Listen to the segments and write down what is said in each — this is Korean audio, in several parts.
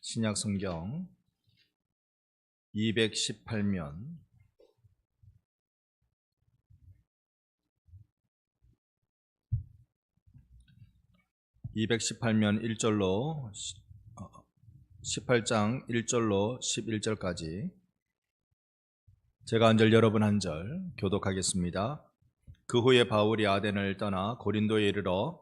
신약 성경 218면 1절로 18장 1절로 11절까지 제가 한 절 여러분 한 절 교독하겠습니다. 그 후에 바울이 아덴을 떠나 고린도에 이르러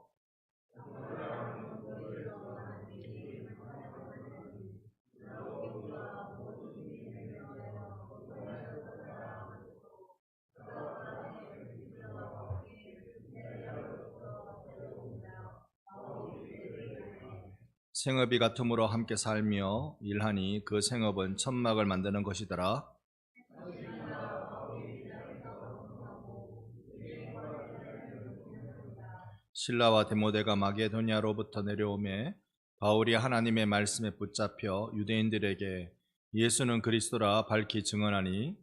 생업이 같음으로 함께 살며 일하니 그 생업은 천막을 만드는 것이더라. 실라와 데모데가 마게도냐로부터 내려오매 바울이 하나님의 말씀에 붙잡혀 유대인들에게 예수는 그리스도라 밝히 증언하니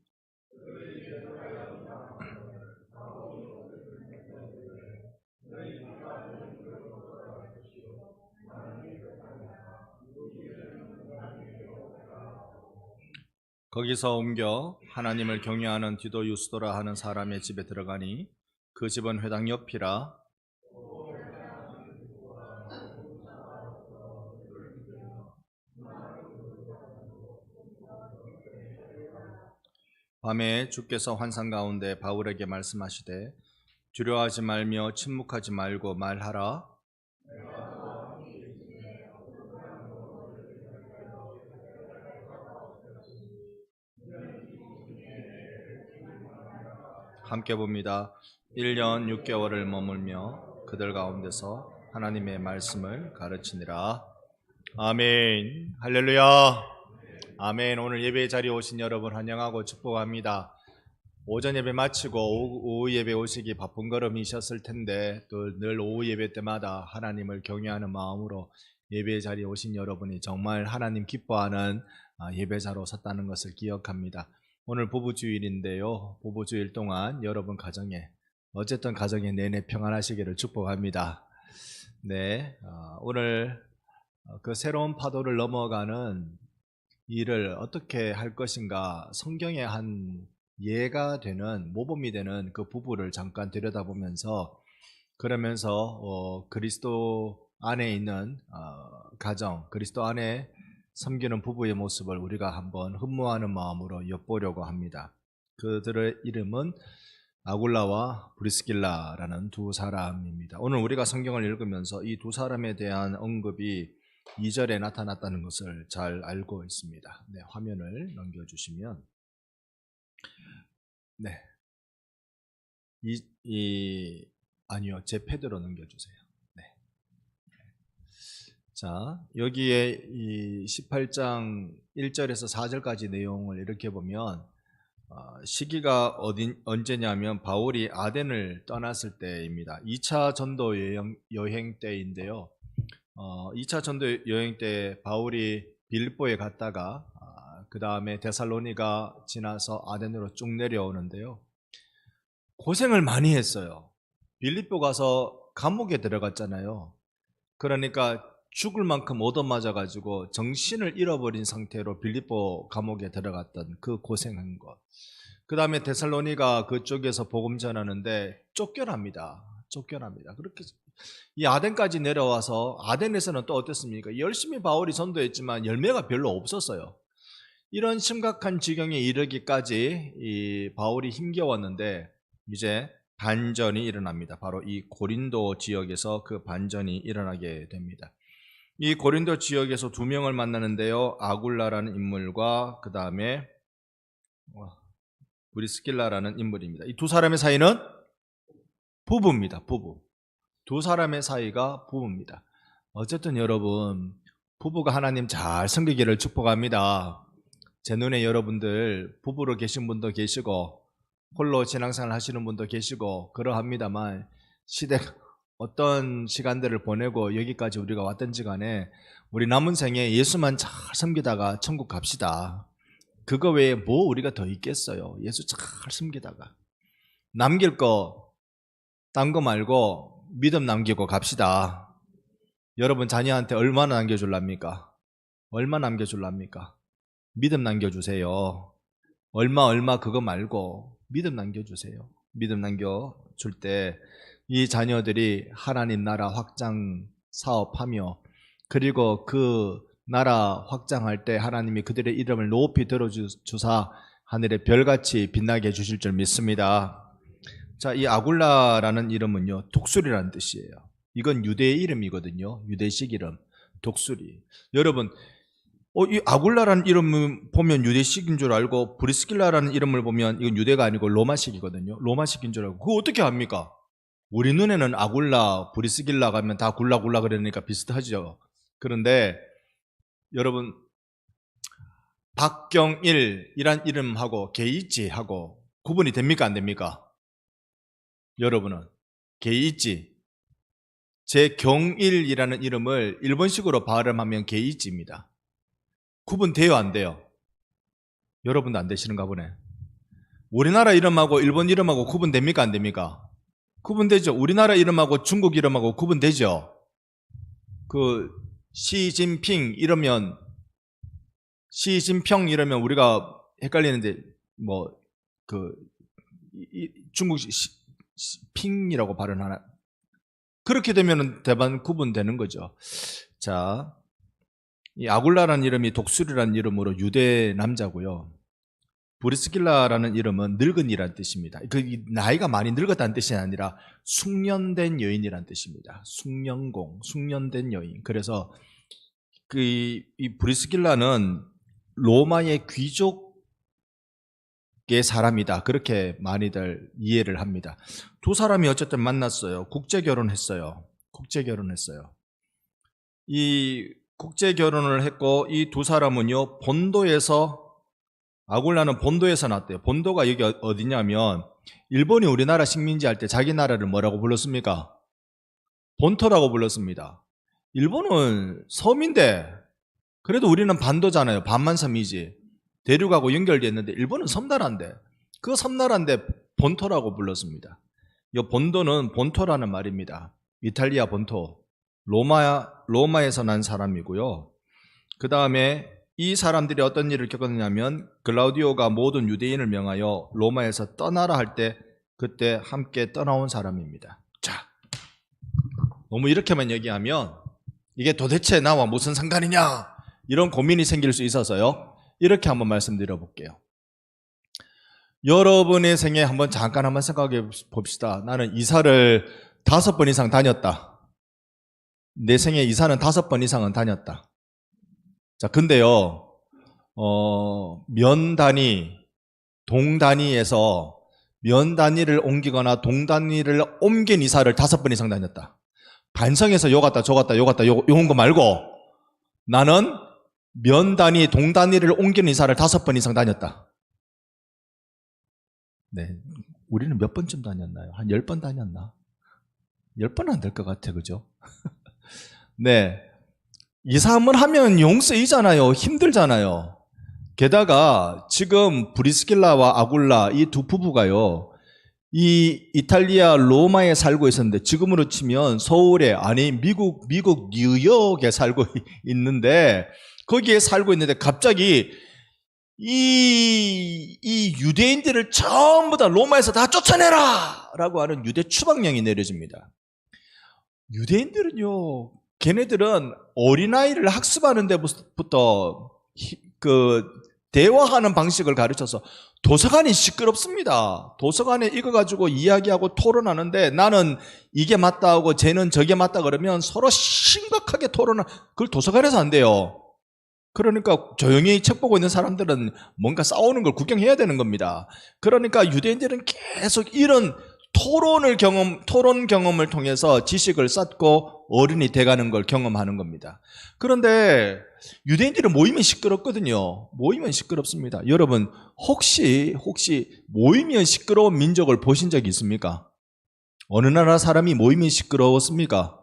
거기서 옮겨 하나님을 경외하는 디도 유스도라 하는 사람의 집에 들어가니 그 집은 회당 옆이라. 밤에 주께서 환상 가운데 바울에게 말씀하시되 두려워하지 말며 침묵하지 말고 말하라. 함께 봅니다. 1년 6개월을 머물며 그들 가운데서 하나님의 말씀을 가르치니라. 아멘. 할렐루야. 아멘. 오늘 예배 자리에 오신 여러분 환영하고 축복합니다. 오전 예배 마치고 오후 예배 오시기 바쁜 걸음이셨을 텐데 또 늘 오후 예배 때마다 하나님을 경외하는 마음으로 예배 자리에 오신 여러분이 정말 하나님 기뻐하는 예배자로 섰다는 것을 기억합니다. 오늘 부부주일인데요. 부부주일 동안 여러분 가정에 어쨌든 가정에 내내 평안하시기를 축복합니다. 네, 오늘 그 새로운 파도를 넘어가는 일을 어떻게 할 것인가 성경의 한 예가 되는 모범이 되는 그 부부를 잠깐 들여다보면서 그러면서 그리스도 안에 있는 가정, 그리스도 안에 섬기는 부부의 모습을 우리가 한번 흠모하는 마음으로 엿보려고 합니다. 그들의 이름은 아굴라와 브리스길라라는 두 사람입니다. 오늘 우리가 성경을 읽으면서 이 두 사람에 대한 언급이 2절에 나타났다는 것을 잘 알고 있습니다. 네, 화면을 넘겨주시면 네, 아니요, 제 패드로 넘겨주세요. 네. 자, 여기에 이 18장 1절에서 4절까지 내용을 이렇게 보면 시기가 언제냐면 바울이 아덴을 떠났을 때입니다. 2차 전도 여행 때인데요. 2차 전도 여행 때 바울이 빌립보에 갔다가 그 다음에 데살로니가 지나서 아덴으로 쭉 내려오는데요. 고생을 많이 했어요. 빌립보 가서 감옥에 들어갔잖아요. 그러니까 죽을 만큼 얻어맞아가지고 정신을 잃어버린 상태로 빌립보 감옥에 들어갔던 그 고생한 것. 그 다음에 데살로니가 그쪽에서 복음 전하는데 쫓겨납니다. 그렇게 이 아덴까지 내려와서 아덴에서는 또 어땠습니까? 열심히 바울이 전도했지만 열매가 별로 없었어요. 이런 심각한 지경에 이르기까지 이 바울이 힘겨웠는데 이제 반전이 일어납니다. 바로 이 고린도 지역에서 그 반전이 일어나게 됩니다. 이 고린도 지역에서 두 명을 만나는데요. 아굴라라는 인물과 그 다음에 브리스길라라는 인물입니다. 이 두 사람의 사이는 부부입니다. 부부. 두 사람의 사이가 부부입니다. 어쨌든 여러분, 부부가 하나님 잘 섬기기를 축복합니다. 제 눈에 여러분들 부부로 계신 분도 계시고 홀로 신앙생활 하시는 분도 계시고 그러합니다만 시대가 어떤 시간들을 보내고 여기까지 우리가 왔든지 간에 우리 남은 생에 예수만 잘 섬기다가 천국 갑시다. 그거 외에 뭐 우리가 더 있겠어요. 예수 잘 섬기다가 남길 거 딴 거 말고 믿음 남기고 갑시다. 여러분 자녀한테 얼마나 남겨줄랍니까? 얼마 남겨줄랍니까? 믿음 남겨주세요. 얼마 그거 말고 믿음 남겨주세요. 믿음 남겨줄 때 이 자녀들이 하나님 나라 확장 사업하며, 그리고 그 나라 확장할 때 하나님이 그들의 이름을 높이 들어주사 하늘의 별같이 빛나게 해주실 줄 믿습니다. 자, 이 아굴라라는 이름은요, 독수리라는 뜻이에요. 이건 유대의 이름이거든요. 유대식 이름, 독수리. 여러분, 이 아굴라라는 이름을 보면 유대식인 줄 알고, 브리스길라라는 이름을 보면 이건 유대가 아니고 로마식이거든요. 로마식인 줄 알고, 그거 어떻게 합니까? 우리 눈에는 아굴라, 브리스길라 가면 다 굴라굴라 그러니까 비슷하죠. 그런데 여러분, 박경일이란 이름하고 게이지하고 구분이 됩니까, 안 됩니까? 여러분은 게이지, 제경일이라는 이름을 일본식으로 발음하면 게이지입니다. 구분돼요, 안 돼요? 여러분도 안 되시는가 보네. 우리나라 이름하고 일본 이름하고 구분됩니까, 안 됩니까? 구분되죠. 우리나라 이름하고 중국 이름하고 구분되죠. 그 시진핑 이러면, 시진평 이러면 우리가 헷갈리는데, 뭐 그 중국 핑이라고 발음하나? 그렇게 되면 대반 구분되는 거죠. 자, 이 아굴라라는 이름이 독수리라는 이름으로 유대 남자고요. 브리스길라라는 이름은 늙은이라는 뜻입니다. 그 나이가 많이 늙었다는 뜻이 아니라 숙련된 여인이라는 뜻입니다. 숙련공, 숙련된 여인. 그래서 이 브리스길라는 로마의 귀족의 사람이다, 그렇게 많이들 이해를 합니다. 두 사람이 어쨌든 만났어요. 국제 결혼했어요. 이 국제 결혼을 했고, 이 두 사람은요, 본도에서, 아굴라는 본도에서 났대요. 본도가 여기 어디냐면, 일본이 우리나라 식민지 할 때 자기 나라를 뭐라고 불렀습니까? 본토라고 불렀습니다. 일본은 섬인데, 그래도 우리는 반도잖아요. 반만 섬이지. 대륙하고 연결되어 있는데 일본은 섬나라인데, 그 섬나라인데 본토라고 불렀습니다. 이 본도는 본토라는 말입니다. 이탈리아 본토, 로마에서 난 사람이고요. 그 다음에 이 사람들이 어떤 일을 겪었냐면, 글라우디오가 모든 유대인을 명하여 로마에서 떠나라 할 때 그때 함께 떠나온 사람입니다. 자, 너무 이렇게만 얘기하면 이게 도대체 나와 무슨 상관이냐, 이런 고민이 생길 수 있어서요, 이렇게 한번 말씀드려 볼게요. 여러분의 생에 한번 잠깐 한번 생각해 봅시다. 나는 이사를 5번 이상 다녔다. 내 생에 이사는 5번 이상은 다녔다. 자, 근데요, 면 단위, 동 단위에서 면 단위를 옮기거나 동 단위를 옮긴 이사를 5번 이상 다녔다. 반성해서 요 갔다 저 갔다 요 갔다 요런 거 말고, 나는 면 단위, 동 단위를 옮긴 이사를 5번 이상 다녔다. 네, 우리는 몇 번쯤 다녔나요? 한 10번 다녔나? 10번은 안 될 것 같아, 그죠? 네, 이사 한번 하면 용 쓰이잖아요. 힘들잖아요. 게다가 지금 브리스길라와 아굴라 이 두 부부가요, 이 이탈리아 로마에 살고 있었는데, 지금으로 치면 서울에, 아니 미국 뉴욕에 살고 있는데, 거기에 살고 있는데 갑자기 이 유대인들을 전부 다 로마에서 다 쫓아내라 라고 하는 유대 추방령이 내려집니다. 유대인들은요, 걔네들은 어린아이를 학습하는 데부터 그 대화하는 방식을 가르쳐서 도서관이 시끄럽습니다. 도서관에 이거 가지고 이야기하고 토론하는데, 나는 이게 맞다 하고 쟤는 저게 맞다 그러면 서로 심각하게 그걸 도서관에서 안 돼요. 그러니까 조용히 책 보고 있는 사람들은 뭔가 싸우는 걸 구경해야 되는 겁니다. 그러니까 유대인들은 계속 이런 토론 경험을 통해서 지식을 쌓고 어른이 돼가는 걸 경험하는 겁니다. 그런데 유대인들은 모이면 시끄럽거든요. 모이면 시끄럽습니다. 여러분, 혹시 모이면 시끄러운 민족을 보신 적이 있습니까? 어느 나라 사람이 모이면 시끄러웠습니까?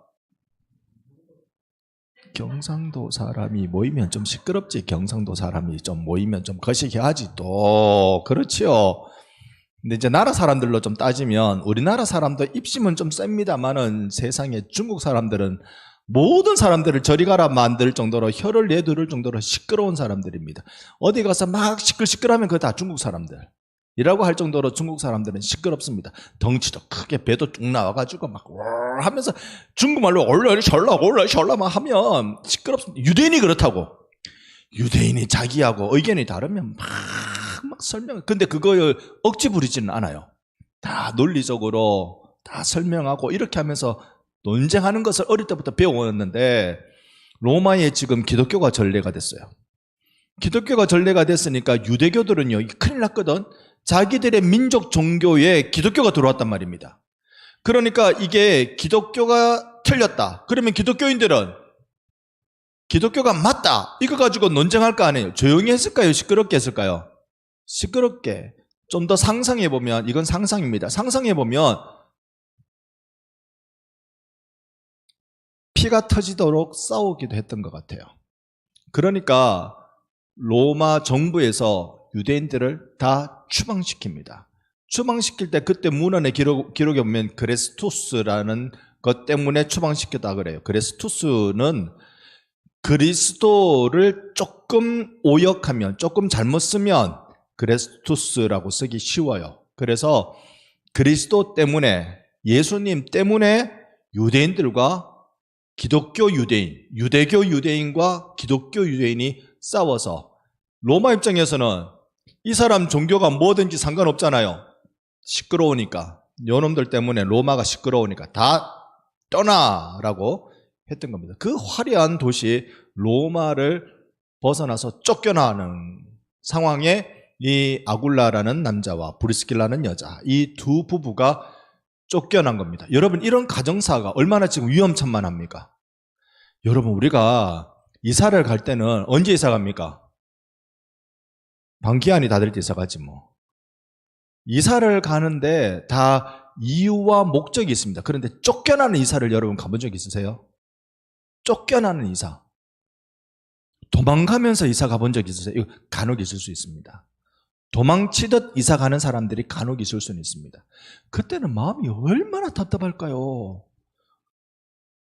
경상도 사람이 모이면 좀 시끄럽지. 경상도 사람이 좀 모이면 좀 거시기하지 또. 그렇지요. 근데 이제 나라 사람들로 좀 따지면 우리나라 사람도 입심은 좀 셉니다만은 세상에 중국 사람들은 모든 사람들을 저리 가라 만들 정도로 혀를 내두를 정도로 시끄러운 사람들입니다. 어디 가서 막 시끌시끌하면 그거 다 중국 사람들이라고 할 정도로 중국 사람들은 시끄럽습니다. 덩치도 크게 배도 쭉 나와가지고 막 하면서 중국말로 올라 셜라 막 하면 시끄럽습니다. 유대인이 그렇다고. 유대인이 자기하고 의견이 다르면 막 설명. 근데 그걸 억지 부리지는 않아요. 다 논리적으로 다 설명하고 이렇게 하면서 논쟁하는 것을 어릴 때부터 배워왔는데 로마에 지금 기독교가 전례가 됐어요. 기독교가 전례가 됐으니까 유대교들은요, 큰일 났거든. 자기들의 민족 종교에 기독교가 들어왔단 말입니다. 그러니까 이게 기독교가 틀렸다. 그러면 기독교인들은 기독교가 맞다. 이거 가지고 논쟁할 거 아니에요. 조용히 했을까요? 시끄럽게 했을까요? 시끄럽게. 좀 더 상상해보면, 이건 상상입니다. 상상해보면 피가 터지도록 싸우기도 했던 것 같아요. 그러니까 로마 정부에서 유대인들을 다 추방시킵니다. 추방시킬 때 그때 문헌의 기록에 보면 그레스투스라는 것 때문에 추방시켰다 그래요. 그레스투스는 그리스도를 조금 오역하면, 조금 잘못 쓰면 그레스투스라고 쓰기 쉬워요. 그래서 그리스도 때문에, 예수님 때문에 유대인들과 기독교 유대인, 유대교 유대인과 기독교 유대인이 싸워서 로마 입장에서는 이 사람 종교가 뭐든지 상관없잖아요. 시끄러우니까. 요놈들 때문에 로마가 시끄러우니까 다 떠나라고 했던 겁니다. 그 화려한 도시 로마를 벗어나서 쫓겨나는 상황에 이 아굴라라는 남자와 브리스길라는 여자, 이 두 부부가 쫓겨난 겁니다. 여러분, 이런 가정사가 얼마나 지금 위험천만합니까? 여러분, 우리가 이사를 갈 때는 언제 이사 갑니까? 방기한이 다 될 때 이사 가지 뭐. 이사를 가는데 다 이유와 목적이 있습니다. 그런데 쫓겨나는 이사를 여러분 가본 적 있으세요? 쫓겨나는 이사. 도망가면서 이사 가본 적 있으세요? 이거 간혹 있을 수 있습니다. 도망치듯 이사 가는 사람들이 간혹 있을 수는 있습니다. 그때는 마음이 얼마나 답답할까요?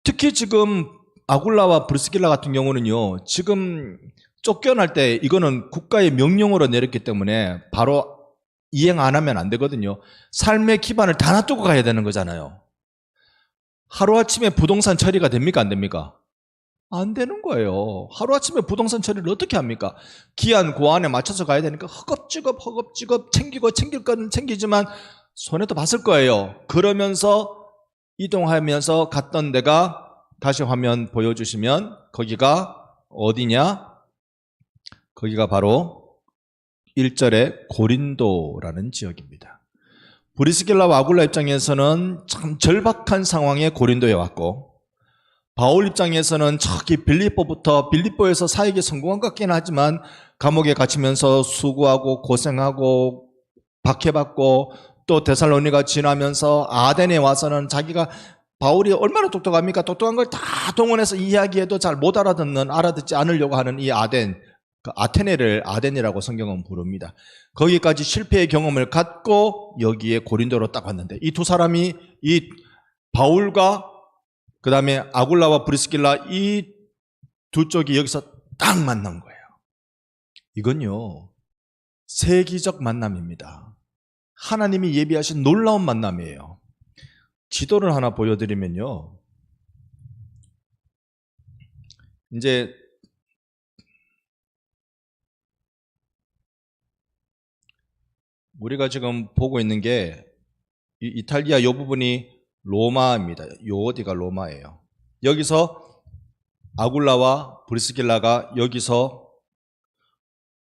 특히 지금 아굴라와 브리스길라 같은 경우는요, 지금 쫓겨날 때 이거는 국가의 명령으로 내렸기 때문에 바로 이행 안 하면 안 되거든요. 삶의 기반을 다 놔두고 가야 되는 거잖아요. 하루아침에 부동산 처리가 됩니까? 안 됩니까? 안 되는 거예요. 하루아침에 부동산 처리를 어떻게 합니까? 기한 고안에 맞춰서 가야 되니까 허겁지겁 챙기고 챙길 건 챙기지만 손해도 봤을 거예요. 그러면서 이동하면서 갔던 데가, 다시 화면 보여주시면 거기가 어디냐? 거기가 바로 1절의 고린도라는 지역입니다. 브리스길라와 아굴라 입장에서는 참 절박한 상황에 고린도에 왔고, 바울 입장에서는 저기 빌립보에서 사역에 성공한 것 같긴 하지만 감옥에 갇히면서 수고하고 고생하고 박해받고, 또 데살로니가 지나면서 아덴에 와서는 자기가, 바울이 얼마나 똑똑합니까? 똑똑한 걸 다 동원해서 이야기해도 잘 못 알아듣지 않으려고 하는 이 아덴, 그 아테네를 아덴이라고 성경은 부릅니다. 거기까지 실패의 경험을 갖고 여기에 고린도로 딱 왔는데, 이 두 사람이, 이 바울과 그 다음에 아굴라와 브리스길라, 이 두 쪽이 여기서 딱 만난 거예요. 이건요, 세기적 만남입니다. 하나님이 예비하신 놀라운 만남이에요. 지도를 하나 보여드리면요, 이제 우리가 지금 보고 있는 게 이탈리아 요 부분이 로마입니다. 요 어디가 로마예요. 여기서 아굴라와 브리스길라가 여기서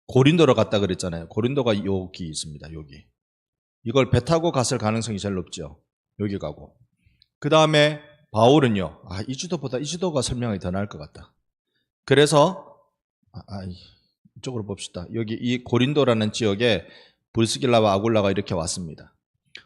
고린도로 갔다 그랬잖아요. 고린도가 여기 있습니다. 여기. 이걸 배 타고 갔을 가능성이 제일 높죠. 여기 가고. 그 다음에 바울은요, 이 지도보다 이 지도가 설명이 더 나을 것 같다. 그래서 이쪽으로 봅시다. 여기 이 고린도라는 지역에 브리스길라와 아굴라가 이렇게 왔습니다.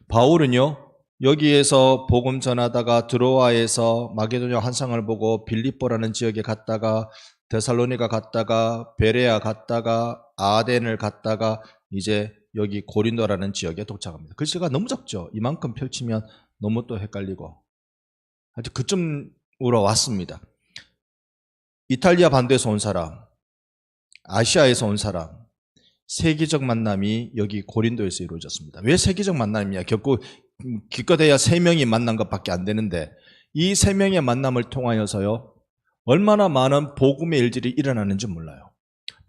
바울은요, 여기에서 복음 전하다가 드로아에서 마게도냐 환상을 보고 빌립보라는 지역에 갔다가 데살로니가 갔다가 베레아 갔다가 아덴을 갔다가 이제 여기 고린도라는 지역에 도착합니다. 글씨가 너무 적죠. 이만큼 펼치면 너무 또 헷갈리고. 하여튼 그쯤으로 왔습니다. 이탈리아 반도에서 온 사람, 아시아에서 온 사람, 세계적 만남이 여기 고린도에서 이루어졌습니다. 왜 세계적 만남이냐? 기껏해야 3명이 만난 것밖에 안 되는데 이 3명의 만남을 통하여서요 얼마나 많은 복음의 일들이 일어나는지 몰라요.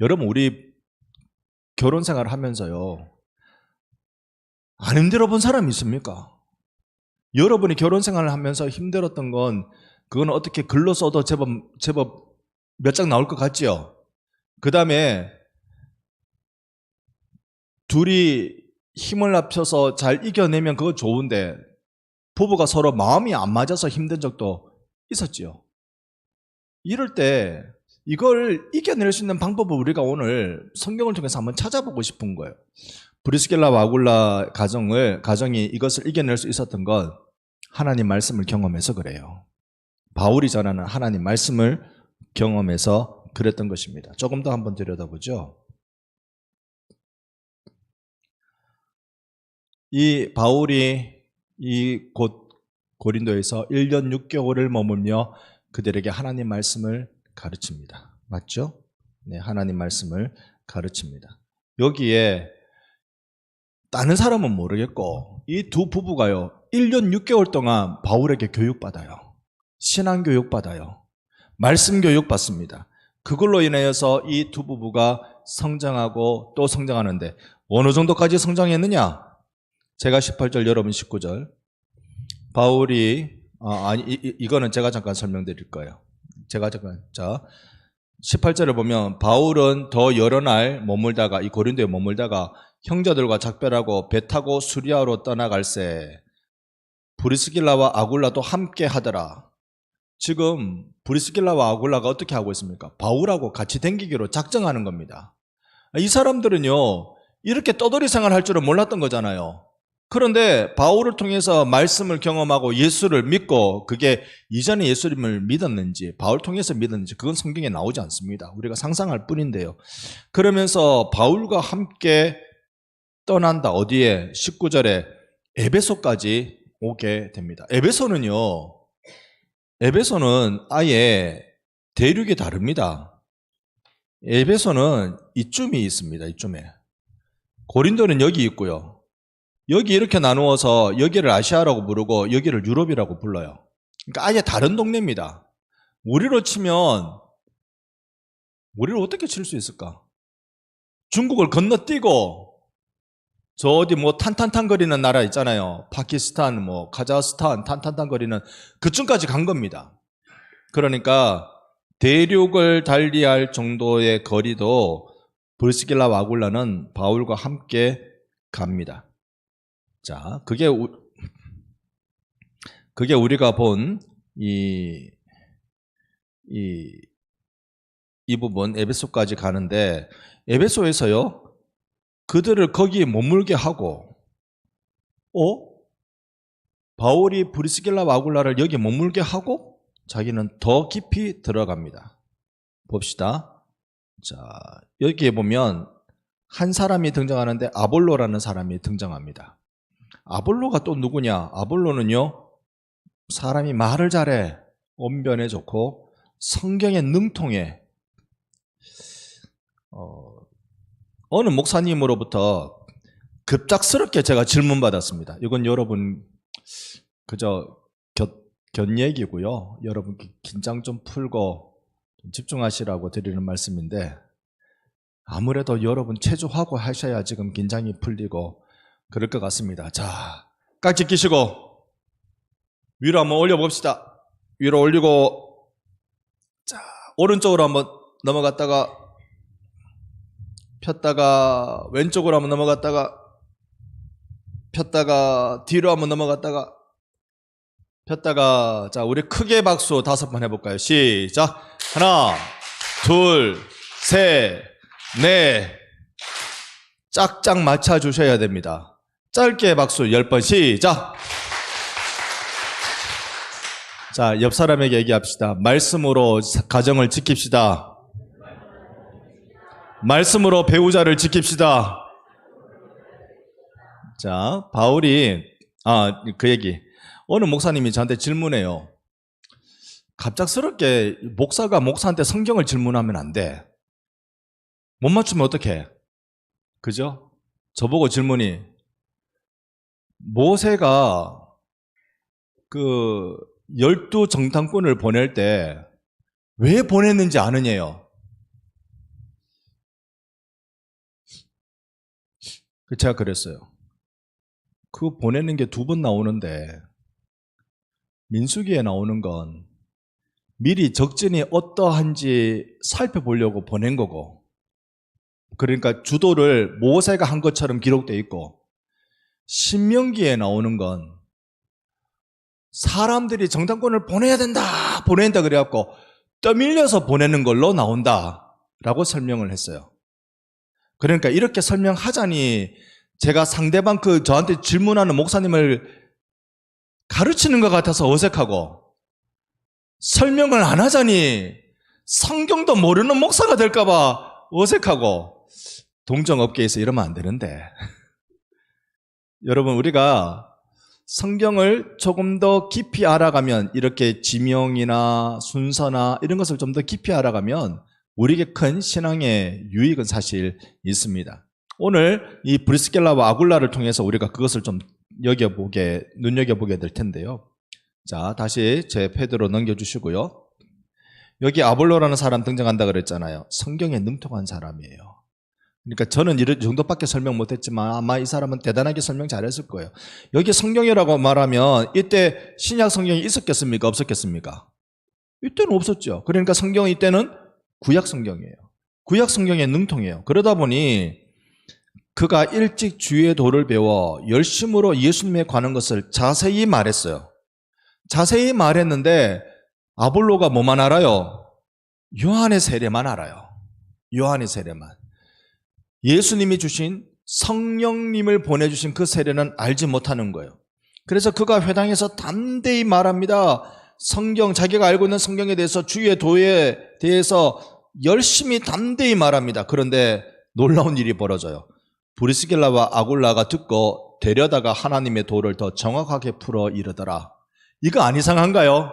여러분, 우리 결혼 생활을 하면서요 안 힘들어 본 사람이 있습니까? 여러분이 결혼 생활을 하면서 힘들었던 그건 어떻게 글로 써도 제법 몇 장 나올 것 같지요? 그 다음에 둘이 힘을 합쳐서 잘 이겨내면 그거 좋은데 부부가 서로 마음이 안 맞아서 힘든 적도 있었지요. 이럴 때 이걸 이겨낼 수 있는 방법을 우리가 오늘 성경을 통해서 한번 찾아보고 싶은 거예요. 브리스길라와 아굴라 가정이 이것을 이겨낼 수 있었던 건 하나님 말씀을 경험해서 그래요. 바울이 전하는 하나님 말씀을 경험해서 그랬던 것입니다. 조금 더 한번 들여다보죠. 이 바울이 곧 고린도에서 1년 6개월을 머물며 그들에게 하나님 말씀을 가르칩니다. 맞죠? 네, 하나님 말씀을 가르칩니다. 여기에 다른 사람은 모르겠고 이 두 부부가요 1년 6개월 동안 바울에게 교육받아요. 신앙교육 받아요. 말씀 교육 받습니다. 그걸로 인하여서 이 두 부부가 성장하고 또 성장하는데 어느 정도까지 성장했느냐? 제가 18절, 여러분 19절. 바울이 이거는 제가 잠깐 설명드릴 거예요. 자 18절을 보면 바울은 더 여러 날 머물다가 이 고린도에 머물다가 형제들과 작별하고 배 타고 수리아로 떠나갈새 브리스길라와 아굴라도 함께 하더라. 지금 브리스길라와 아굴라가 어떻게 하고 있습니까? 바울하고 같이 댕기기로 작정하는 겁니다. 이 사람들은요 이렇게 떠돌이 생활할 줄은 몰랐던 거잖아요. 그런데 바울을 통해서 말씀을 경험하고 예수를 믿고 그게 이전에 예수님을 믿었는지 바울 통해서 믿었는지 그건 성경에 나오지 않습니다. 우리가 상상할 뿐인데요. 그러면서 바울과 함께 떠난다. 어디에? 19절에 에베소까지 오게 됩니다. 에베소는 아예 대륙이 다릅니다. 에베소는 이쯤이 있습니다. 이쯤에. 고린도는 여기 있고요. 여기 이렇게 나누어서 여기를 아시아라고 부르고 여기를 유럽이라고 불러요. 그러니까 아예 다른 동네입니다. 우리로 어떻게 칠 수 있을까? 중국을 건너뛰고 저 어디 탄탄탄거리는 나라 있잖아요. 파키스탄, 카자흐스탄 탄탄탄거리는 그쯤까지 간 겁니다. 그러니까 대륙을 달리할 정도의 거리도 브리스길라와 아굴라는 바울과 함께 갑니다. 자, 그게 우리가 본 이 부분 에베소까지 가는데 에베소에서요 그들을 거기에 머물게 하고 바울이 브리스길라와 아굴라를 여기 머물게 하고 자기는 더 깊이 들어갑니다. 봅시다. 자, 여기에 보면 한 사람이 등장하는데 아볼로라는 사람이 등장합니다. 아볼로가 또 누구냐? 아볼로는요 사람이 말을 잘해, 언변에 좋고 성경에 능통해. 어느 목사님으로부터 급작스럽게 제가 질문받았습니다. 이건 여러분 그저 곁 얘기고요. 여러분 긴장 좀 풀고 좀 집중하시라고 드리는 말씀인데 아무래도 여러분 체조하고 하셔야 지금 긴장이 풀리고 그럴 것 같습니다. 자, 깍지 끼시고 위로 한번 올려봅시다. 위로 올리고 자, 오른쪽으로 한번 넘어갔다가 폈다가 왼쪽으로 한번 넘어갔다가 폈다가 뒤로 한번 넘어갔다가 폈다가 자, 우리 크게 박수 5번 해볼까요? 시작. 하나, 둘, 셋, 넷. 짝짝 맞춰주셔야 됩니다. 짧게 박수 10번 시작. 자, 옆 사람에게 얘기합시다. 말씀으로 가정을 지킵시다. 말씀으로 배우자를 지킵시다. 자, 바울이 그 얘기. 어느 목사님이 저한테 질문해요. 갑작스럽게 목사가 목사한테 성경을 질문하면 안 돼. 못 맞추면 어떡해? 그죠? 저보고 질문이, 모세가 그 12정탐꾼을 보낼 때 왜 보냈는지 아느냐요? 제가 그랬어요. 그 보내는 게 2번 나오는데 민수기에 나오는 건 미리 적진이 어떠한지 살펴보려고 보낸 거고, 그러니까 주도를 모세가 한 것처럼 기록되어 있고, 신명기에 나오는 건 사람들이 정탐꾼을 보내야 된다 그래갖고 떠밀려서 보내는 걸로 나온다라고 설명을 했어요. 그러니까 이렇게 설명하자니 제가 상대방 저한테 질문하는 목사님을 가르치는 것 같아서 어색하고, 설명을 안 하자니 성경도 모르는 목사가 될까봐 어색하고, 동정업계에서 이러면 안 되는데 여러분, 우리가 성경을 조금 더 깊이 알아가면, 이렇게 지명이나 순서나 이런 것을 좀 더 깊이 알아가면 우리에게 큰 신앙의 유익은 사실 있습니다. 오늘 이 브리스길라와 아굴라를 통해서 우리가 그것을 좀 눈여겨보게 될 텐데요. 자, 다시 제 패드로 넘겨주시고요. 여기 아볼로라는 사람 등장한다 그랬잖아요. 성경에 능통한 사람이에요. 그러니까 저는 이 정도밖에 설명 못했지만 아마 이 사람은 대단하게 설명 잘했을 거예요. 여기 성경이라고 말하면 이때 신약 성경이 있었겠습니까? 없었겠습니까? 이때는 없었죠. 그러니까 성경은 이때는 구약 성경이에요. 구약 성경에 능통해요. 그러다 보니 그가 일찍 주의 도를 배워 열심으로 예수님에 관한 것을 자세히 말했어요. 자세히 말했는데 아볼로가 뭐만 알아요? 요한의 세례만 알아요. 요한의 세례만. 예수님이 주신, 성령님을 보내주신 그 세례는 알지 못하는 거예요. 그래서 그가 회당에서 담대히 말합니다. 자기가 알고 있는 성경에 대해서, 주의 도에 대해서 열심히 담대히 말합니다. 그런데 놀라운 일이 벌어져요. 브리스길라와 아굴라가 듣고 데려다가 하나님의 도를 더 정확하게 풀어 이르더라. 이거 안 이상한가요?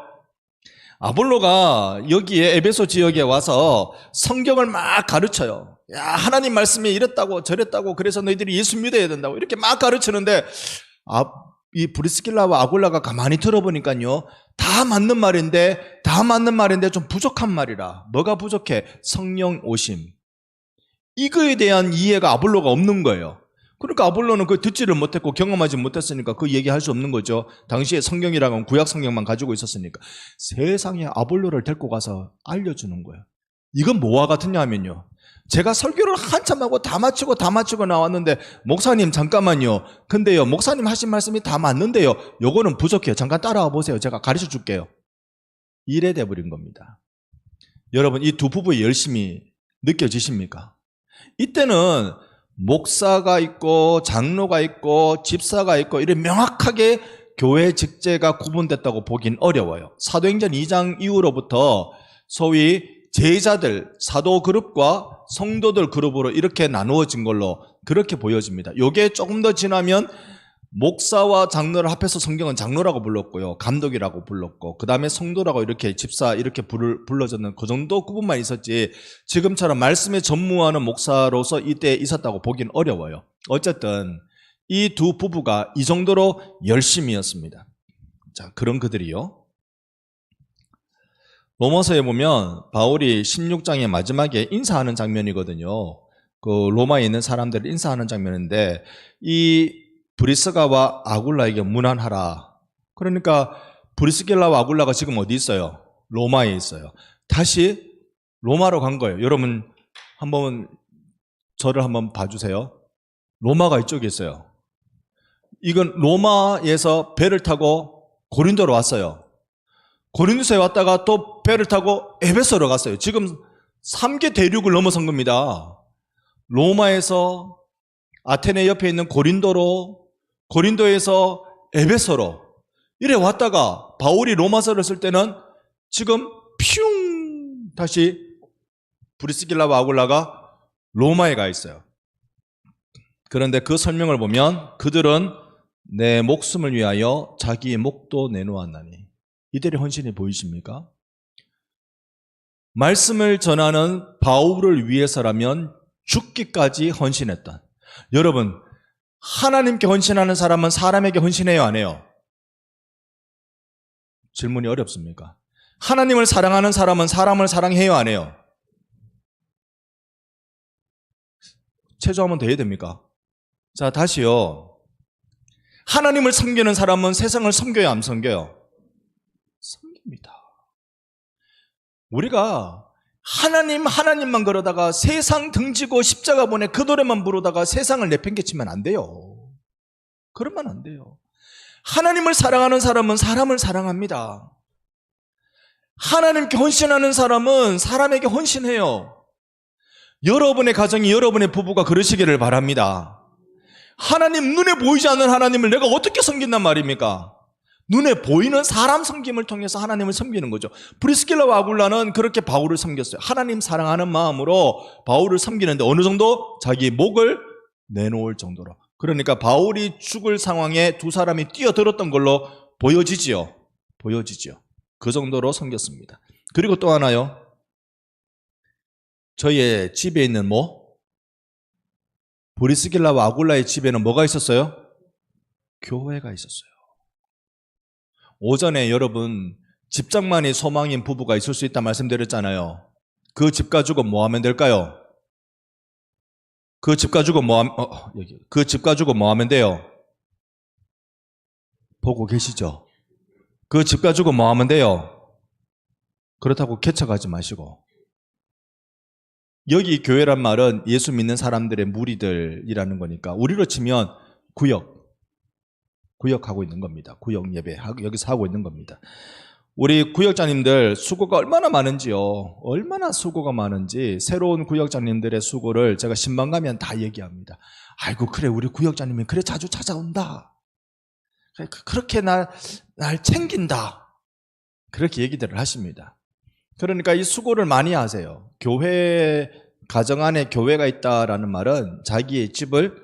아볼로가 여기에 에베소 지역에 와서 성경을 막 가르쳐요. 야, 하나님 말씀이 이랬다고 저랬다고, 그래서 너희들이 예수 믿어야 된다고 이렇게 막 가르치는데, 이 브리스길라와 아굴라가 가만히 들어보니까요, 다 맞는 말인데 좀 부족한 말이라. 뭐가 부족해? 성령 오심. 이거에 대한 이해가 아볼로가 없는 거예요. 그러니까 아볼로는 그 듣지를 못했고 경험하지 못했으니까 그 얘기할 수 없는 거죠. 당시에 성경이라고는 구약 성경만 가지고 있었으니까. 세상에 아볼로를 데리고 가서 알려주는 거예요. 이건 뭐와 같으냐 하면요, 제가 설교를 한참 하고 다 마치고 나왔는데, 목사님 잠깐만요, 근데요 목사님 하신 말씀이 다 맞는데요, 요거는 부족해요. 잠깐 따라와 보세요. 제가 가르쳐 줄게요. 이래 돼버린 겁니다. 여러분, 이 두 부부의 열심이 느껴지십니까? 이때는 목사가 있고 장로가 있고 집사가 있고 이렇게 명확하게 교회 직제가 구분됐다고 보긴 어려워요. 사도행전 2장 이후로부터 소위 제자들, 사도 그룹과 성도들 그룹으로 이렇게 나누어진 걸로 그렇게 보여집니다. 이게 조금 더 지나면 목사와 장로를 합해서 성경은 장로라고 불렀고요, 감독이라고 불렀고, 그 다음에 성도라고 이렇게 집사 이렇게 불러졌는 그 정도 구분만 있었지, 지금처럼 말씀에 전무하는 목사로서 이때 있었다고 보긴 어려워요. 어쨌든 이 두 부부가 이 정도로 열심이었습니다. 자, 그런 그들이요, 로마서에 보면 바울이 16장의 마지막에 인사하는 장면이거든요. 그 로마에 있는 사람들을 인사하는 장면인데, 이 브리스가와 아굴라에게 문안하라. 그러니까 브리스길라와 아굴라가 지금 어디 있어요? 로마에 있어요. 다시 로마로 간 거예요. 여러분 한번 저를 한번 봐주세요. 로마가 이쪽에 있어요. 이건 로마에서 배를 타고 고린도로 왔어요. 고린도에 왔다가 또 배를 타고 에베소로 갔어요. 지금 3개 대륙을 넘어선 겁니다. 로마에서 아테네 옆에 있는 고린도로, 고린도에서 에베소로 이래 왔다가 바울이 로마서를 쓸 때는 지금 퓨 다시 브리스길라와 아굴라가 로마에 가 있어요. 그런데 그 설명을 보면 그들은 내 목숨을 위하여 자기의 목도 내놓았나니. 이들의 헌신이 보이십니까? 말씀을 전하는 바울을 위해서라면 죽기까지 헌신했던. 여러분, 하나님께 헌신하는 사람은 사람에게 헌신해요, 안 해요? 질문이 어렵습니까? 하나님을 사랑하는 사람은 사람을 사랑해요, 안 해요? 체조하면 더 해야 됩니까? 자, 다시요. 하나님을 섬기는 사람은 세상을 섬겨요, 안 섬겨요? 섬깁니다. 우리가 하나님만 그러다가 세상 등지고 십자가 보내 그 노래만 부르다가 세상을 내팽개치면 안 돼요. 그러면 안 돼요. 하나님을 사랑하는 사람은 사람을 사랑합니다. 하나님께 헌신하는 사람은 사람에게 헌신해요. 여러분의 가정이, 여러분의 부부가 그러시기를 바랍니다. 하나님, 눈에 보이지 않는 하나님을 내가 어떻게 섬긴단 말입니까? 눈에 보이는 사람 섬김을 통해서 하나님을 섬기는 거죠. 브리스길라와 아굴라는 그렇게 바울을 섬겼어요. 하나님 사랑하는 마음으로 바울을 섬기는데 어느 정도? 자기 목을 내놓을 정도로. 그러니까 바울이 죽을 상황에 두 사람이 뛰어들었던 걸로 보여지지요. 그 정도로 섬겼습니다. 그리고 또 하나요. 저희의 집에 있는 브리스길라와 아굴라의 집에는 뭐가 있었어요? 교회가 있었어요. 오전에 여러분 집장만이 소망인 부부가 있을 수 있다 말씀드렸잖아요. 그 집 가지고 뭐 하면 될까요? 그 집 가지고 뭐 하면 돼요? 보고 계시죠? 그 집 가지고 뭐 하면 돼요? 그렇다고 개척하지 마시고. 여기 교회란 말은 예수 믿는 사람들의 무리들이라는 거니까 우리로 치면 구역하고 있는 겁니다. 구역 예배 여기서 하고 있는 겁니다. 우리 구역장님들 수고가 얼마나 많은지요. 얼마나 수고가 많은지 새로운 구역장님들의 수고를 제가 신방 가면 다 얘기합니다. 아이고 그래 우리 구역장님이 그래 자주 찾아온다. 그렇게 날 챙긴다. 그렇게 얘기들을 하십니다. 그러니까 이 수고를 많이 하세요. 교회 가정 안에 교회가 있다라는 말은 자기의 집을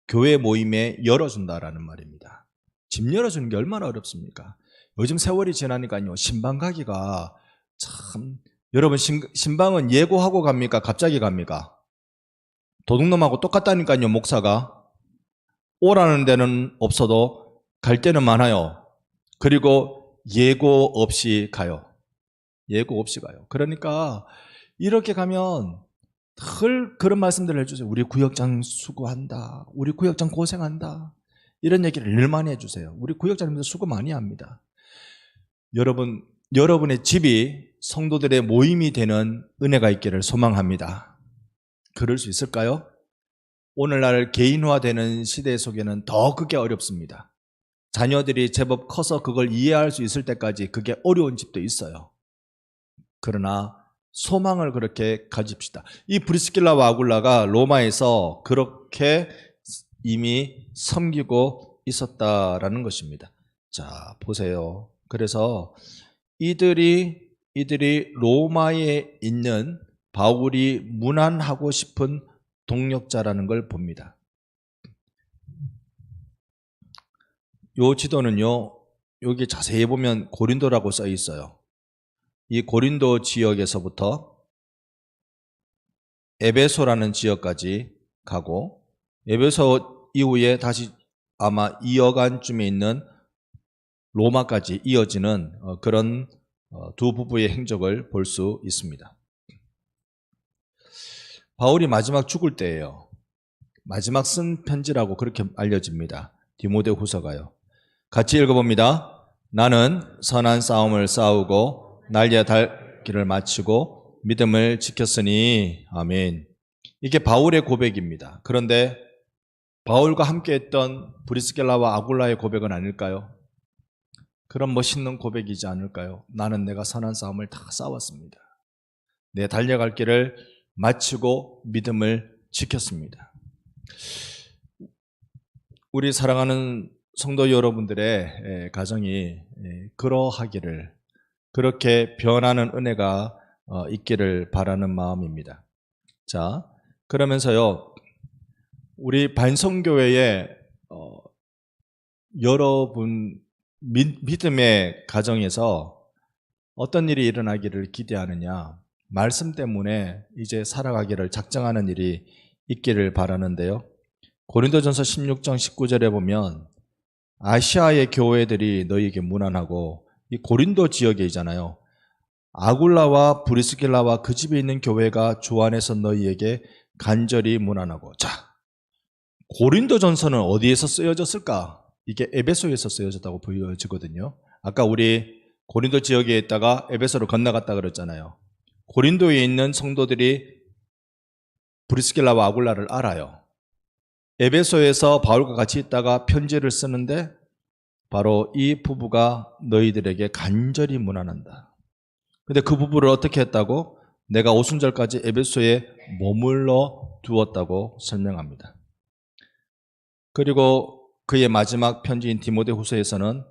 교회 모임에 열어준다라는 말입니다. 집 열어주는 게 얼마나 어렵습니까? 요즘 세월이 지나니까요 신방 가기가 참. 여러분 신방은 예고하고 갑니까? 갑자기 갑니까? 도둑놈하고 똑같다니까요. 목사가 오라는 데는 없어도 갈 때는 많아요. 그리고 예고 없이 가요. 그러니까 이렇게 가면 늘 그런 말씀들을 해주세요. 우리 구역장 수고한다. 우리 구역장 고생한다. 이런 얘기를 늘 많이 해주세요. 우리 구역장님들 수고 많이 합니다. 여러분의 집이 성도들의 모임이 되는 은혜가 있기를 소망합니다. 그럴 수 있을까요? 오늘날 개인화되는 시대 속에는 더 그게 어렵습니다. 자녀들이 제법 커서 그걸 이해할 수 있을 때까지 그게 어려운 집도 있어요. 그러나 소망을 그렇게 가집시다. 이 브리스길라와 아굴라가 로마에서 그렇게 이미 섬기고 있었다라는 것입니다. 자, 보세요. 그래서 이들이 로마에 있는 바울이 문안하고 싶은 동력자라는 걸 봅니다. 요 지도는요, 여기 자세히 보면 고린도라고 써 있어요. 이 고린도 지역에서부터 에베소라는 지역까지 가고 에베소 이후에 다시 아마 2여간쯤에 있는 로마까지 이어지는 그런 두 부부의 행적을 볼 수 있습니다. 바울이 마지막 죽을 때예요. 마지막 쓴 편지라고 그렇게 알려집니다. 디모데후서가요. 같이 읽어봅니다. 나는 선한 싸움을 싸우고 날려 달 길을 마치고 믿음을 지켰으니 아멘. 이게 바울의 고백입니다. 그런데 바울과 함께했던 브리스길라와 아굴라의 고백은 아닐까요? 그런 멋있는 고백이지 않을까요? 나는 내가 선한 싸움을 다 싸웠습니다. 내 달려갈 길을 마치고 믿음을 지켰습니다. 우리 사랑하는 성도 여러분들의 가정이 그러하기를, 그렇게 변하는 은혜가 있기를 바라는 마음입니다. 자, 그러면서요, 우리 반성교회에 여러분 믿음의 가정에서 어떤 일이 일어나기를 기대하느냐? 말씀 때문에 이제 살아가기를 작정하는 일이 있기를 바라는데요. 고린도전서 16장 19절에 보면 아시아의 교회들이 너희에게 문안하고, 이 고린도 지역이잖아요. 아굴라와 브리스길라와 그 집에 있는 교회가 주 안에서 너희에게 간절히 문안하고. 자, 고린도전서는 어디에서 쓰여졌을까? 이게 에베소에서 쓰여졌다고 보여지거든요. 아까 우리 고린도 지역에 있다가 에베소로 건너갔다 그랬잖아요. 고린도에 있는 성도들이 브리스길라와 아굴라를 알아요. 에베소에서 바울과 같이 있다가 편지를 쓰는데 바로 이 부부가 너희들에게 간절히 문안한다. 근데 그 부부를 어떻게 했다고? 내가 오순절까지 에베소에 머물러 두었다고 설명합니다. 그리고 그의 마지막 편지인 디모데후서에서는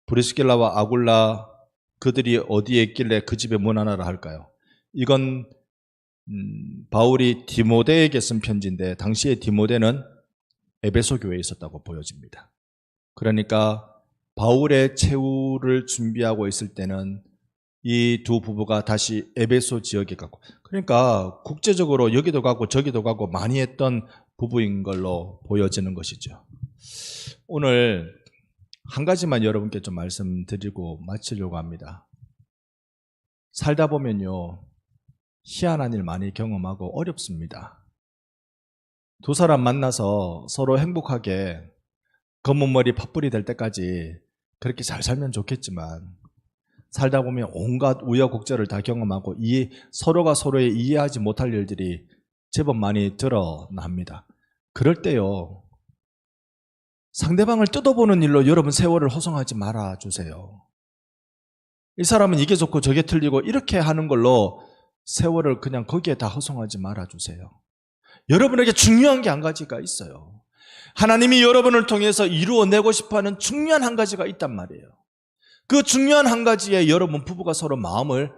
브리스길라와 아굴라 그들이 어디에 있길래 그 집에 문안하라 할까요? 이건 바울이 디모데에게 쓴 편지인데 당시에 디모데는 에베소 교회에 있었다고 보여집니다. 그러니까 바울의 최후를 준비하고 있을 때는 이 두 부부가 다시 에베소 지역에 갔고, 그러니까 국제적으로 여기도 가고 저기도 가고 많이 했던 부부인 걸로 보여지는 것이죠. 오늘 한 가지만 여러분께 좀 말씀드리고 마치려고 합니다. 살다 보면요, 희한한 일 많이 경험하고 어렵습니다. 두 사람 만나서 서로 행복하게 검은 머리 팥불이 될 때까지 그렇게 잘 살면 좋겠지만, 살다 보면 온갖 우여곡절을 다 경험하고 서로가 서로의 이해하지 못할 일들이 제법 많이 드러납니다. 그럴 때요, 상대방을 뜯어보는 일로 여러분 세월을 허송하지 말아주세요. 이 사람은 이게 좋고 저게 틀리고 이렇게 하는 걸로 세월을 그냥 거기에 다 허송하지 말아주세요. 여러분에게 중요한 게 한 가지가 있어요. 하나님이 여러분을 통해서 이루어내고 싶어하는 중요한 한 가지가 있단 말이에요. 그 중요한 한 가지에 여러분 부부가 서로 마음을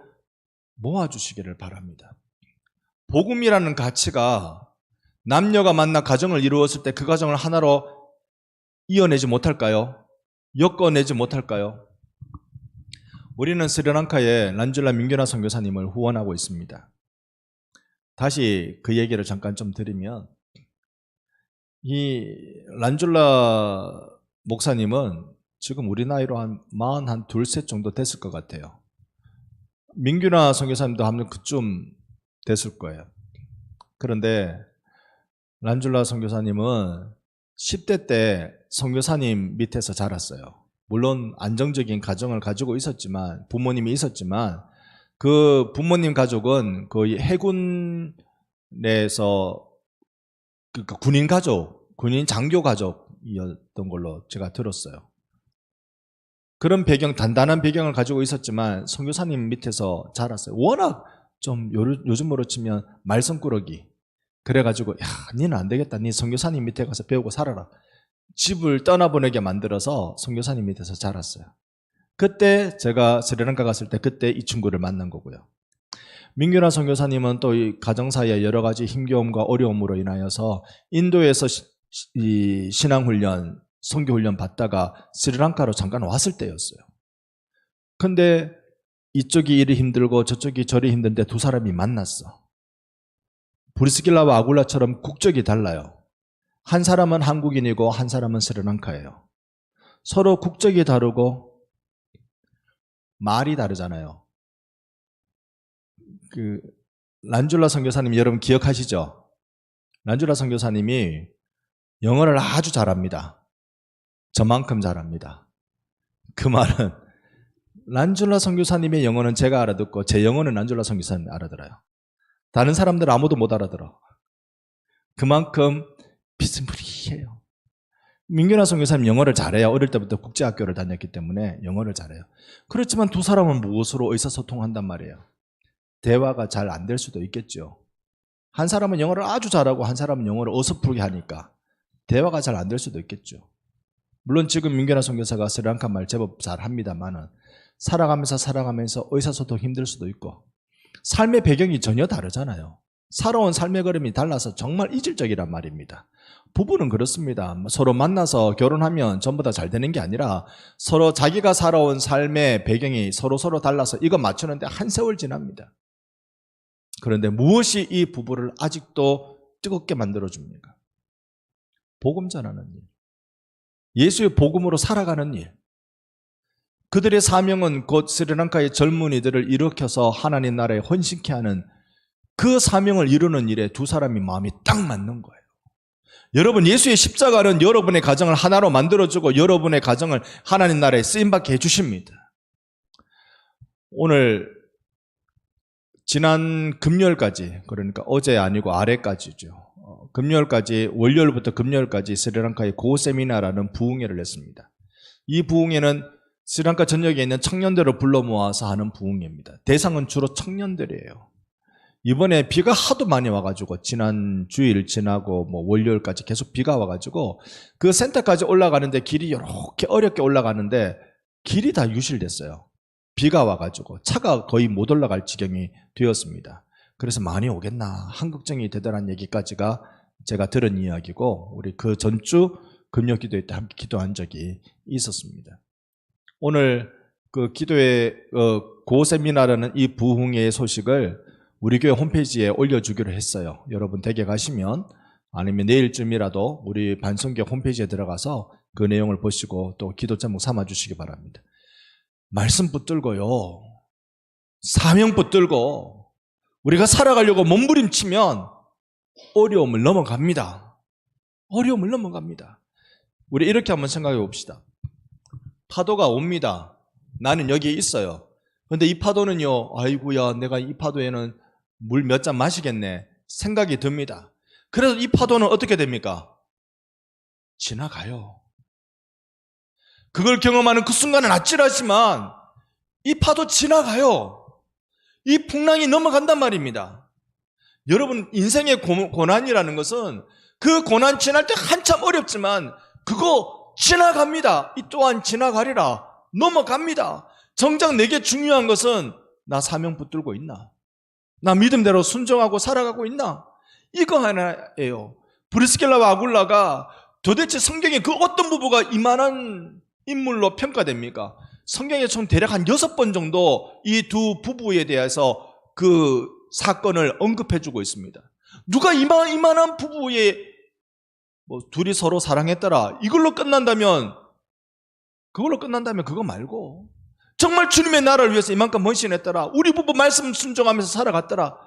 모아주시기를 바랍니다. 복음이라는 가치가 남녀가 만나 가정을 이루었을 때 그 가정을 하나로 이어내지 못할까요? 엮어내지 못할까요? 우리는 스리랑카의 란줄라 민규나 선교사님을 후원하고 있습니다. 다시 그 얘기를 잠깐 좀 드리면, 이 란줄라 목사님은 지금 우리 나이로 한 42셋 정도 됐을 것 같아요. 민규나 선교사님도 하면 그쯤 됐을 거예요. 그런데 란줄라 선교사님은 10대 때 선교사님 밑에서 자랐어요. 물론 안정적인 가정을 가지고 있었지만, 부모님이 있었지만, 그 부모님 가족은 거의 해군 내에서, 그러니까 군인 가족, 군인 장교 가족이었던 걸로 제가 들었어요. 그런 배경, 단단한 배경을 가지고 있었지만 선교사님 밑에서 자랐어요. 워낙 좀 요즘으로 치면 말썽꾸러기. 그래가지고, 야, 니는 안 되겠다. 니 선교사님 밑에 가서 배우고 살아라. 집을 떠나보내게 만들어서 선교사님 밑에서 자랐어요. 그때 제가 스리랑카 갔을 때 그때 이 친구를 만난 거고요. 민규나 선교사님은 또 이 가정사이에 여러 가지 힘겨움과 어려움으로 인하여서 인도에서 이 신앙훈련, 선교훈련 받다가 스리랑카로 잠깐 왔을 때였어요. 근데 이쪽이 이리 힘들고 저쪽이 저리 힘든데 두 사람이 만났어. 브리스길라와 아굴라처럼 국적이 달라요. 한 사람은 한국인이고 한 사람은 스리랑카예요. 서로 국적이 다르고 말이 다르잖아요. 그 란줄라 선교사님 여러분 기억하시죠? 란줄라 선교사님이 영어를 아주 잘합니다. 저만큼 잘합니다. 그 말은 란줄라 선교사님의 영어는 제가 알아듣고 제 영어는 란줄라 선교사님이 알아들어요. 다른 사람들 아무도 못 알아들어. 그만큼 비스무리해요. 민규나 선교사님 영어를 잘해요. 어릴 때부터 국제학교를 다녔기 때문에 영어를 잘해요. 그렇지만 두 사람은 무엇으로 의사소통한단 말이에요? 대화가 잘 안 될 수도 있겠죠. 한 사람은 영어를 아주 잘하고 한 사람은 영어를 어설프게 하니까 대화가 잘 안 될 수도 있겠죠. 물론 지금 민규나 선교사가 스리랑카 말 제법 잘합니다만은 살아가면서 의사소통 힘들 수도 있고 삶의 배경이 전혀 다르잖아요. 살아온 삶의 걸음이 달라서 정말 이질적이란 말입니다. 부부는 그렇습니다. 서로 만나서 결혼하면 전부 다 잘 되는 게 아니라 서로 자기가 살아온 삶의 배경이 서로 달라서 이거 맞추는데 한 세월 지납니다. 그런데 무엇이 이 부부를 아직도 뜨겁게 만들어줍니까? 복음 전하는 일, 예수의 복음으로 살아가는 일. 그들의 사명은 곧 스리랑카의 젊은이들을 일으켜서 하나님 나라에 헌신케 하는 그 사명을 이루는 일에 두 사람이 마음이 딱 맞는 거예요. 여러분, 예수의 십자가는 여러분의 가정을 하나로 만들어주고 여러분의 가정을 하나님 나라에 쓰임받게 해주십니다. 오늘 지난 금요일까지, 그러니까 어제 아니고 아래까지죠. 금요일까지, 월요일부터 금요일까지 스리랑카의 고세미나라는 부흥회를 했습니다. 이 부흥회는 스리랑카 전역에 있는 청년들을 불러 모아서 하는 부흥회입니다. 대상은 주로 청년들이에요. 이번에 비가 하도 많이 와가지고 지난 주일 지나고 월요일까지 계속 비가 와가지고 그 센터까지 올라가는데 길이 이렇게 어렵게 올라가는데 길이 다 유실됐어요. 비가 와가지고 차가 거의 못 올라갈 지경이 되었습니다. 그래서 많이 오겠나 한국정이 되더란 얘기까지가 제가 들은 이야기고, 우리 그 전주 금요 기도회 때 함께 기도한 적이 있었습니다. 오늘 그 기도회 고세미나라는 이 부흥회의 소식을 우리 교회 홈페이지에 올려주기로 했어요. 여러분 댁에 가시면 아니면 내일쯤이라도 우리 반성교 홈페이지에 들어가서 그 내용을 보시고 또 기도 제목 삼아주시기 바랍니다. 말씀 붙들고요, 사명 붙들고 우리가 살아가려고 몸부림치면 어려움을 넘어갑니다. 어려움을 넘어갑니다. 우리 이렇게 한번 생각해 봅시다. 파도가 옵니다. 나는 여기에 있어요. 근데 이 파도는요, 아이고야, 내가 이 파도에는 물 몇 잔 마시겠네 생각이 듭니다. 그래서 이 파도는 어떻게 됩니까? 지나가요. 그걸 경험하는 그 순간은 아찔하지만 이 파도 지나가요. 이 풍랑이 넘어간단 말입니다. 여러분, 인생의 고난이라는 것은 그 고난 지날 때 한참 어렵지만 그거 지나갑니다. 이 또한 지나가리라. 넘어갑니다. 정작 내게 중요한 것은 나 사명 붙들고 있나? 나 믿음대로 순종하고 살아가고 있나? 이거 하나예요. 브리스길라와 아굴라가 도대체 성경에 그 어떤 부부가 이만한 인물로 평가됩니까? 성경에 총 대략 한 6번 정도 이 두 부부에 대해서 그 사건을 언급해주고 있습니다. 누가 이만한 부부의 둘이 서로 사랑했더라 이걸로 끝난다면 그거 말고 정말 주님의 나라를 위해서 이만큼 헌신했더라, 우리 부부 말씀 순종하면서 살아갔더라.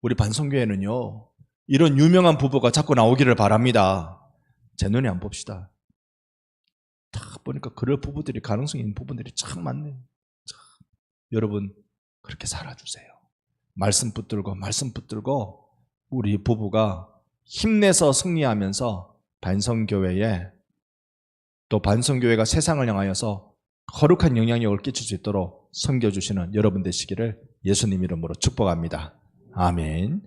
우리 반성교회는요, 이런 유명한 부부가 자꾸 나오기를 바랍니다. 제 눈에 안 봅시다. 딱 보니까 그럴 부부들이, 가능성이 있는 부분들이 참 많네요. 참. 여러분, 그렇게 살아주세요. 말씀 붙들고 우리 부부가 힘내서 승리하면서 반성교회에, 또 반성교회가 세상을 향하여서 거룩한 영향력을 끼칠 수 있도록 섬겨주시는 여러분 되시기를 예수님 이름으로 축복합니다. 아멘.